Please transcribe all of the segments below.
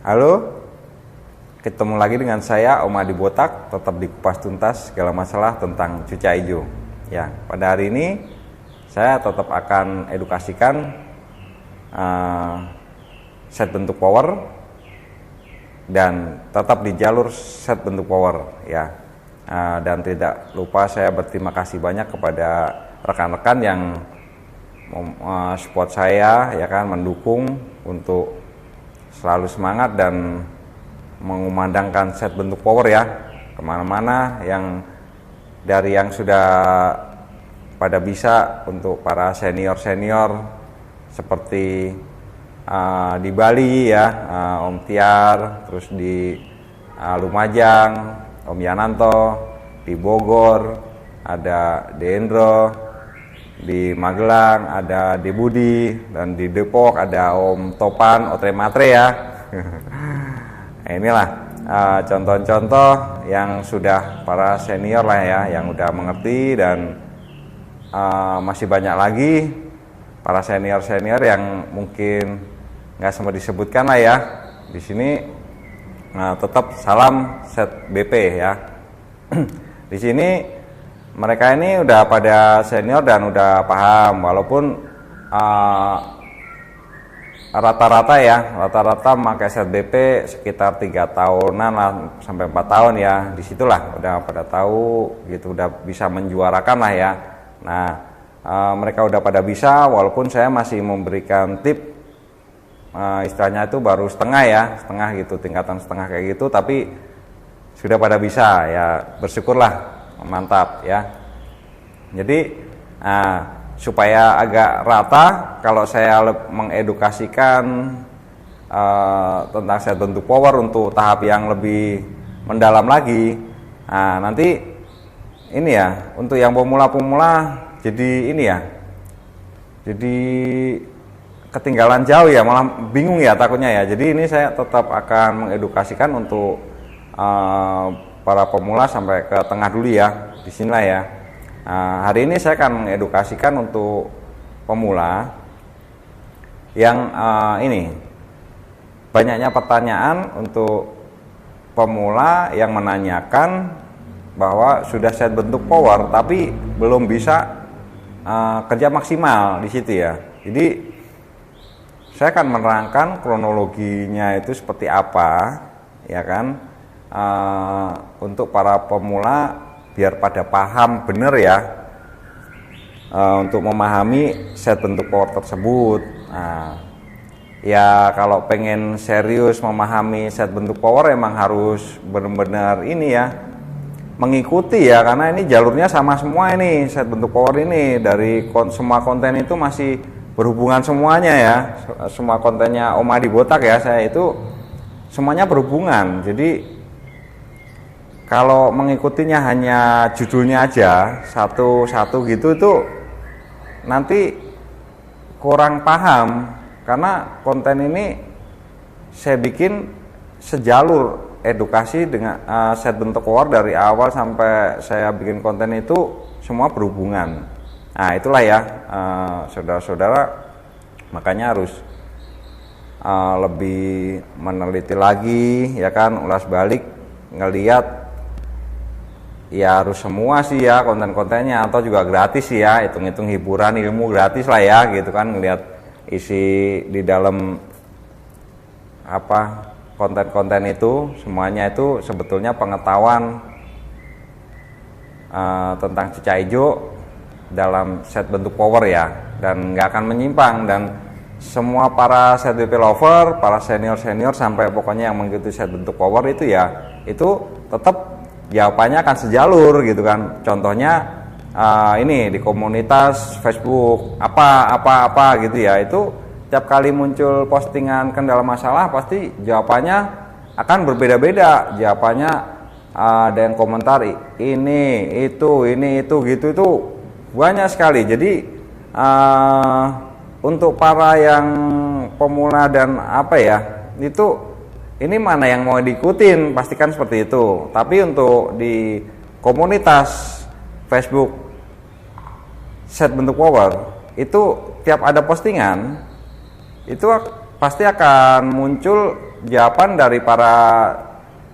Halo, ketemu lagi dengan saya Om Adi Botak, tetap di Kupas Tuntas segala masalah tentang cuca hijau. Ya, pada hari ini saya tetap akan edukasikan set bentuk power dan tetap di jalur set bentuk power ya. Dan tidak lupa saya berterima kasih banyak kepada rekan-rekan yang support saya ya kan, mendukung untuk selalu semangat dan mengumandangkan set bentuk power ya kemana-mana, yang dari yang sudah pada bisa untuk para senior seperti di Bali ya, Om Tiar, terus di Lumajang Om Yananto, di Bogor ada Dendro, di Magelang ada De Budi, dan di Depok ada Om Topan Otre Matre ya. Inilah contoh-contoh yang sudah para senior lah ya, yang udah mengerti, dan masih banyak lagi para senior yang mungkin nggak sempat disebutkan lah ya di sini. Tetap salam set BP ya. Di sini mereka ini udah pada senior dan udah paham, walaupun rata-rata memakai set BP sekitar 3 tahunan lah sampai 4 tahun ya. Disitulah udah pada tahu gitu, udah bisa menjuarakan lah ya. Nah, mereka udah pada bisa, walaupun saya masih memberikan tip, istilahnya itu baru setengah gitu, tingkatan setengah kayak gitu, tapi sudah pada bisa ya, bersyukurlah, mantap ya. Jadi supaya agak rata, kalau saya mengedukasikan tentang set bentuk power untuk tahap yang lebih mendalam lagi, nanti ini ya, untuk yang pemula jadi ini ya, jadi ketinggalan jauh ya, malah bingung ya takutnya ya. Jadi ini saya tetap akan mengedukasikan untuk para pemula sampai ke tengah dulu ya, di sinilah ya. Hari ini saya akan mengedukasikan untuk pemula yang ini, banyaknya pertanyaan untuk pemula yang menanyakan bahwa sudah set bentuk power tapi belum bisa kerja maksimal di situ ya. Jadi saya akan menerangkan kronologinya itu seperti apa ya kan, untuk para pemula biar pada paham bener ya, untuk memahami set bentuk power tersebut. Ya kalau pengen serius memahami set bentuk power emang harus benar-benar ini ya, mengikuti ya, karena ini jalurnya sama semua ini, set bentuk power ini dari semua konten itu masih berhubungan semuanya ya. Semua kontennya Om Adi Botak ya, saya itu semuanya berhubungan. Jadi kalau mengikutinya hanya judulnya aja satu-satu gitu, itu nanti kurang paham, karena konten ini saya bikin sejalur edukasi dengan set bentuk power dari awal sampai saya bikin konten itu semua berhubungan. Nah itulah ya, saudara-saudara, makanya harus lebih meneliti lagi ya kan, ulas balik, ngeliat ya harus semua sih ya konten-kontennya, atau juga gratis sih ya, hitung-hitung hiburan ilmu gratis lah ya gitu kan, ngeliat isi di dalam apa konten-konten itu semuanya itu sebetulnya pengetahuan tentang cuca hijau dalam set bentuk power ya, dan nggak akan menyimpang. Dan semua para set BP lover, para senior sampai pokoknya yang mengikuti set bentuk power itu ya, itu tetap jawabannya akan sejalur gitu kan. Contohnya ini di komunitas Facebook apa gitu ya, itu tiap kali muncul postingan kendala masalah pasti jawabannya akan berbeda-beda. Jawabannya ada yang komentar ini itu gitu, itu banyak sekali. Jadi untuk para yang pemula dan apa ya, itu ini mana yang mau diikutin, pastikan seperti itu. Tapi untuk di komunitas Facebook set bentuk power itu tiap ada postingan itu pasti akan muncul jawaban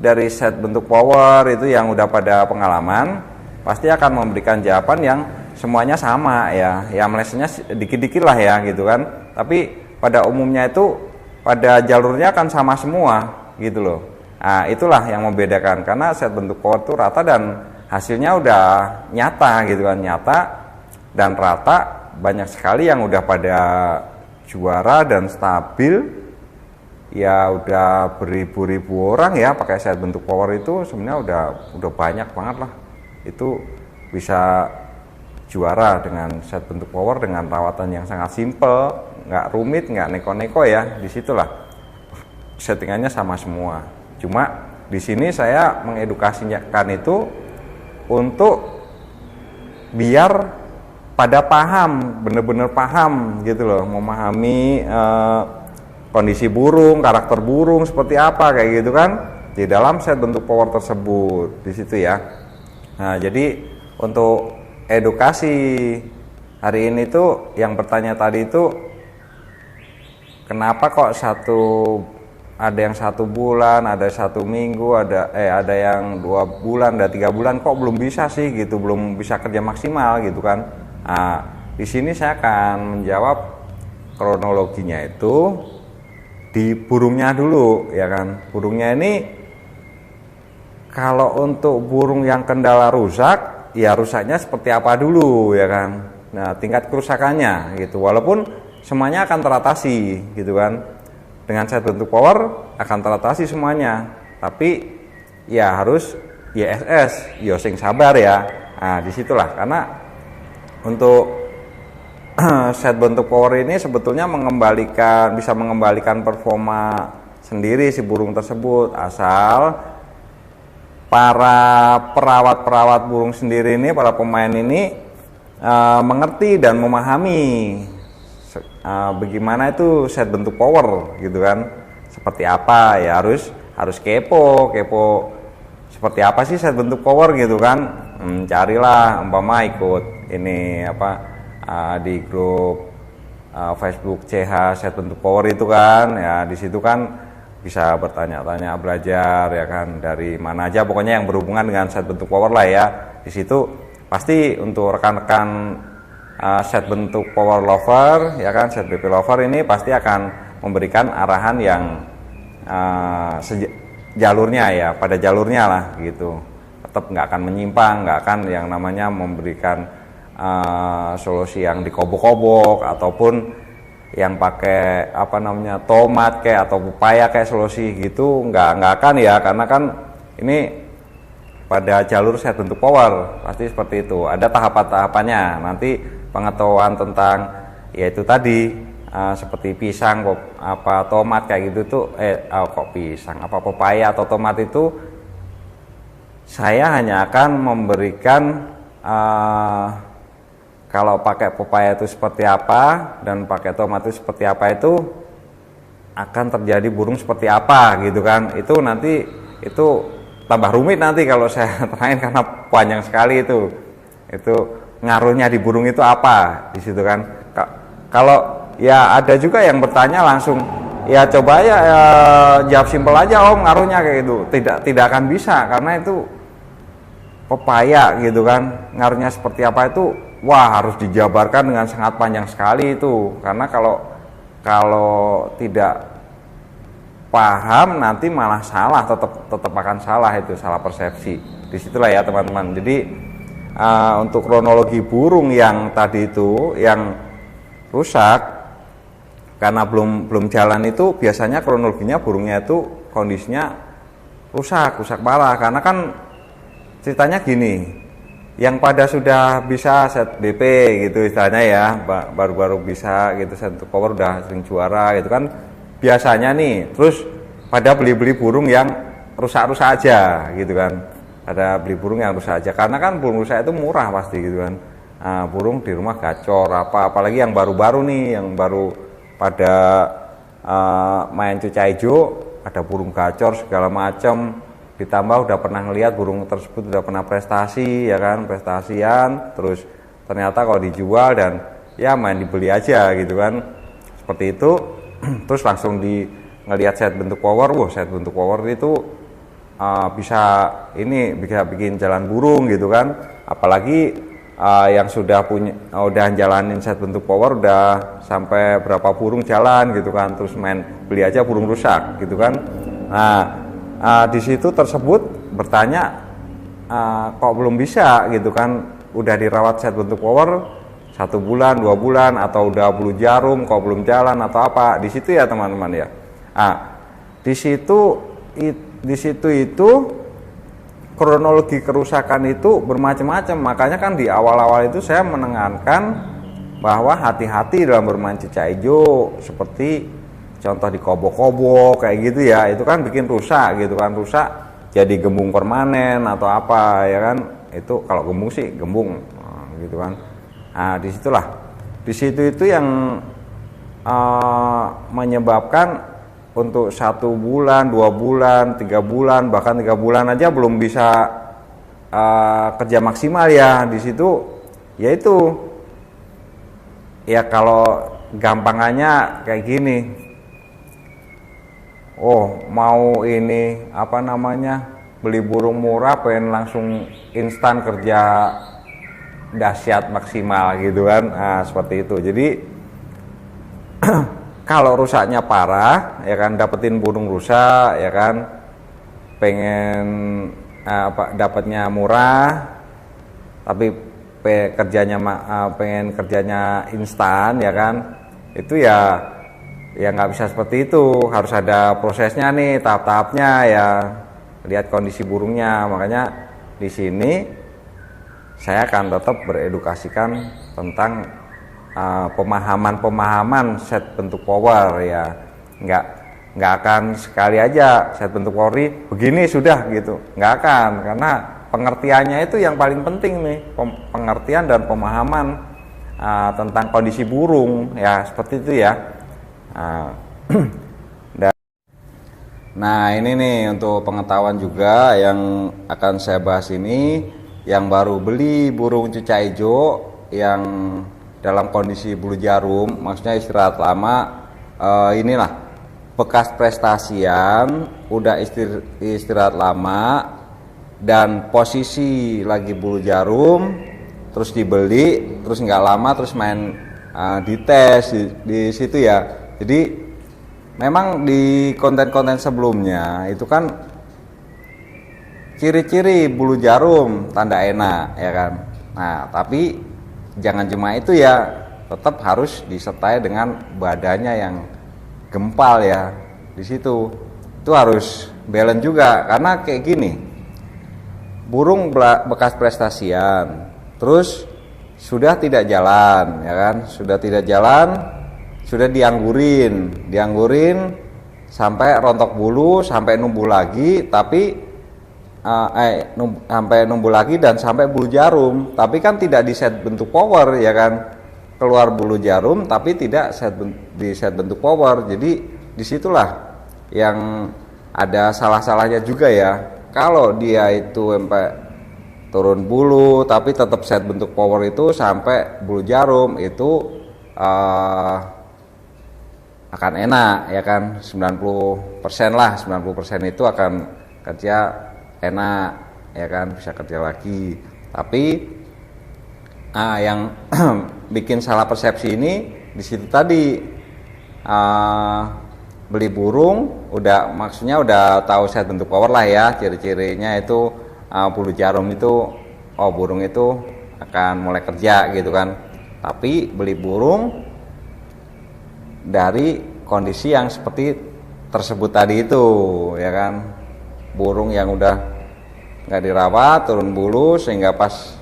dari set bentuk power itu yang udah pada pengalaman pasti akan memberikan jawaban yang semuanya sama ya, ya melesetnya dikit-dikit lah ya gitu kan, tapi pada umumnya itu pada jalurnya akan sama semua gitu loh. Nah itulah yang membedakan, karena set bentuk power itu rata dan hasilnya udah nyata gitu kan, nyata dan rata, banyak sekali yang udah pada juara dan stabil ya, udah beribu-ribu orang ya pakai set bentuk power itu sebenarnya udah banyak banget lah itu bisa juara dengan set bentuk power dengan rawatan yang sangat simple, nggak rumit, nggak neko-neko ya. Disitulah settingannya sama semua. Cuma di sini saya mengedukasikan itu untuk biar pada paham, bener-bener paham gitu loh, memahami kondisi burung, karakter burung seperti apa kayak gitu kan di dalam set bentuk power tersebut di situ ya. Nah jadi untuk edukasi hari ini tuh yang bertanya tadi itu kenapa kok ada yang 1 bulan, ada 1 minggu, ada yang 2 bulan, ada 3 bulan kok belum bisa sih gitu, belum bisa kerja maksimal gitu kan. Nah, di sini saya akan menjawab kronologinya itu di burungnya dulu ya kan. Burungnya ini kalau untuk burung yang kendala rusak, ya rusaknya seperti apa dulu ya kan. Nah, tingkat kerusakannya gitu. Walaupun semuanya akan teratasi gitu kan. Dengan set bentuk power akan teratasi semuanya. Tapi ya harus YSS, yosing sabar ya. Nah, disitulah karena untuk set bentuk power ini sebetulnya bisa mengembalikan performa sendiri si burung tersebut, asal para perawat burung sendiri ini, para pemain ini mengerti dan memahami bagaimana itu set bentuk power gitu kan, seperti apa ya, harus kepo seperti apa sih set bentuk power gitu kan. Carilah umpama ikut ini di grup Facebook CH set bentuk power itu kan ya, di situ kan bisa bertanya-tanya, belajar ya kan, dari mana aja pokoknya yang berhubungan dengan set bentuk power lah ya. Di situ pasti untuk rekan-rekan set bentuk power lover ya kan, set BP lover ini pasti akan memberikan arahan yang jalurnya ya, pada jalurnya lah gitu. Tetap nggak akan menyimpang, nggak akan yang namanya memberikan solusi yang dikobok-kobok ataupun yang pakai tomat kayak atau pepaya kayak solusi gitu, nggak akan ya, karena kan ini pada jalur set bentuk power pasti seperti itu, ada tahapan-tahapannya. Nanti pengetahuan tentang yaitu tadi seperti pisang tomat kayak gitu tuh pisang pepaya atau tomat itu saya hanya akan memberikan kalau pakai pepaya itu seperti apa dan pakai tomat itu seperti apa, itu akan terjadi burung seperti apa gitu kan. Itu nanti itu tambah rumit nanti kalau saya terangin karena panjang sekali itu ngaruhnya di burung itu apa di situ kan. Kalau ya ada juga yang bertanya langsung ya coba ya jawab simpel aja om, ngaruhnya kayak gitu. Tidak akan bisa, karena itu pepaya gitu kan, ngaruhnya seperti apa itu harus dijabarkan dengan sangat panjang sekali itu, karena kalau tidak paham nanti malah salah, tetap akan salah, itu salah persepsi. Disitulah ya teman-teman. Jadi untuk kronologi burung yang tadi itu yang rusak karena belum jalan itu, biasanya kronologinya burungnya itu kondisinya rusak parah. Karena kan ceritanya gini, yang pada sudah bisa set BP gitu istilahnya ya, baru-baru bisa gitu set power udah sering juara gitu kan, biasanya nih terus pada beli burung yang rusak aja gitu kan, pada beli burung yang rusak aja, karena kan burung rusak itu murah pasti gitu kan. Burung di rumah gacor apalagi yang baru-baru nih, yang baru pada main cuca hijau, ada burung gacor segala macam, ditambah udah pernah ngelihat burung tersebut udah pernah prestasi ya kan, prestasian, terus ternyata kalau dijual dan ya main dibeli aja gitu kan, seperti itu. Terus langsung ngelihat set bentuk power, set bentuk power itu bisa bikin jalan burung gitu kan. Apalagi yang sudah udah jalanin set bentuk power udah sampai berapa burung jalan gitu kan, terus beli aja burung rusak gitu kan. Nah, di situ tersebut bertanya, kok belum bisa gitu kan, udah dirawat set bentuk power 1 bulan, 2 bulan, atau udah bulu jarum kok belum jalan atau apa. Di situ ya teman-teman ya. Di situ itu kronologi kerusakan itu bermacam-macam. Makanya kan di awal-awal itu saya menekankan bahwa hati-hati dalam bermain cicak hijau, seperti contoh di kobo-kobo kayak gitu ya. Itu kan bikin rusak gitu kan, rusak jadi gembung permanen atau apa ya kan. Itu kalau gembung sih gembung gitu kan. Di situ itu yang menyebabkan untuk 1 bulan, 2 bulan, 3 bulan, bahkan 3 bulan aja belum bisa kerja maksimal ya. Di situ yaitu ya, kalau gampangannya kayak gini, mau ini beli burung murah, pengen langsung instan kerja dahsyat maksimal gitu kan. Seperti itu. Jadi kalau rusaknya parah ya kan, dapetin burung rusak ya kan, pengen dapatnya murah tapi pengen kerjanya instan ya kan, itu ya nggak bisa seperti itu. Harus ada prosesnya nih, tahap-tahapnya ya, lihat kondisi burungnya. Makanya di sini saya akan tetap beredukasikan tentang pemahaman set bentuk power ya. Nggak akan sekali aja set bentuk power begini sudah gitu, nggak akan, karena pengertiannya itu yang paling penting nih, pengertian dan pemahaman tentang kondisi burung ya, seperti itu ya. Nah, ini nih untuk pengetahuan juga yang akan saya bahas ini. Yang baru beli burung cicak hijau yang dalam kondisi bulu jarum, maksudnya istirahat lama, inilah bekas prestasian, udah istirahat lama dan posisi lagi bulu jarum, terus dibeli, terus nggak lama terus main dites di situ ya. Jadi memang di konten-konten sebelumnya itu kan ciri-ciri bulu jarum tanda enak ya kan. Nah, tapi jangan cuma itu ya, tetap harus disertai dengan badannya yang gempal ya. Di situ itu harus balance juga, karena kayak gini, burung bekas prestasian terus sudah tidak jalan ya kan, sudah dianggurin sampai rontok bulu, sampai numbuh lagi, tapi sampai numbuh lagi dan sampai bulu jarum, tapi kan tidak di set bentuk power ya kan, keluar bulu jarum tapi tidak di set bentuk power. Jadi disitulah yang ada salah-salahnya juga ya. Kalau dia itu sampai turun bulu tapi tetap set bentuk power itu sampai bulu jarum, itu akan enak ya kan, 90% lah, 90% itu akan kerja enak ya kan, bisa kerja lagi. Tapi yang bikin salah persepsi ini di situ tadi, beli burung maksudnya udah tahu set bentuk power lah ya, ciri-cirinya itu bulu jarum itu burung itu akan mulai kerja gitu kan. Tapi beli burung dari kondisi yang seperti tersebut tadi itu ya kan, burung yang udah nggak dirawat, turun bulu, sehingga pas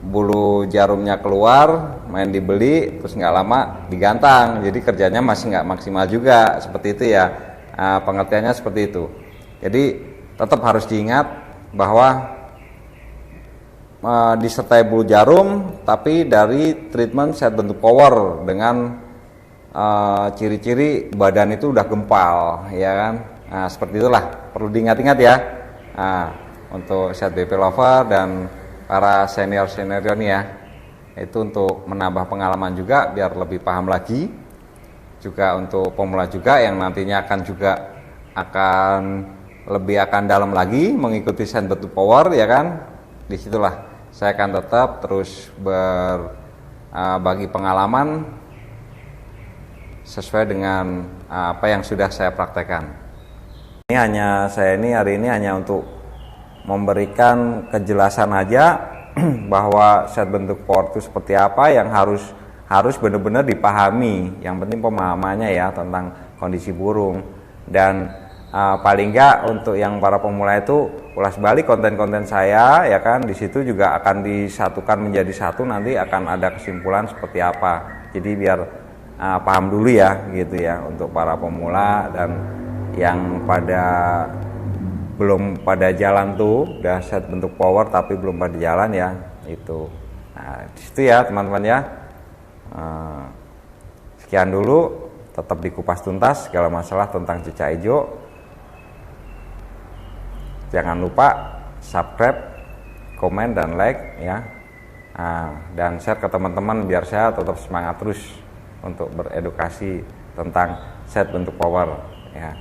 bulu jarumnya keluar, main dibeli, terus nggak lama digantang, jadi kerjanya masih nggak maksimal juga, seperti itu ya. Pengertiannya seperti itu. Jadi tetap harus diingat bahwa disertai bulu jarum, tapi dari treatment set bentuk power dengan ciri-ciri badan itu udah gempal ya kan. Nah, seperti itulah, perlu diingat-ingat ya. Untuk set BP lover dan para senior ini ya, itu untuk menambah pengalaman juga biar lebih paham lagi. juga untuk pemula juga yang nantinya akan lebih dalam lagi mengikuti set bentuk power ya kan. Disitulah saya akan tetap terus berbagi pengalaman sesuai dengan apa yang sudah saya praktekkan. Saya hari ini hanya untuk memberikan kejelasan aja bahwa set bentuk power itu seperti apa yang harus benar-benar dipahami. Yang penting pemahamannya ya tentang kondisi burung. Dan paling enggak untuk yang para pemula itu ulas balik konten-konten saya ya kan, di situ juga akan disatukan menjadi satu, nanti akan ada kesimpulan seperti apa. Jadi biar paham dulu ya gitu ya untuk para pemula dan yang belum pada jalan tuh udah set bentuk power tapi belum pada jalan ya itu. Nah, di situ ya teman-teman ya. Sekian dulu, tetap dikupas tuntas segala masalah tentang cicak hijau. Jangan lupa subscribe, komen dan like ya. Dan share ke teman-teman biar saya tetap semangat terus untuk beredukasi tentang set bentuk power ya.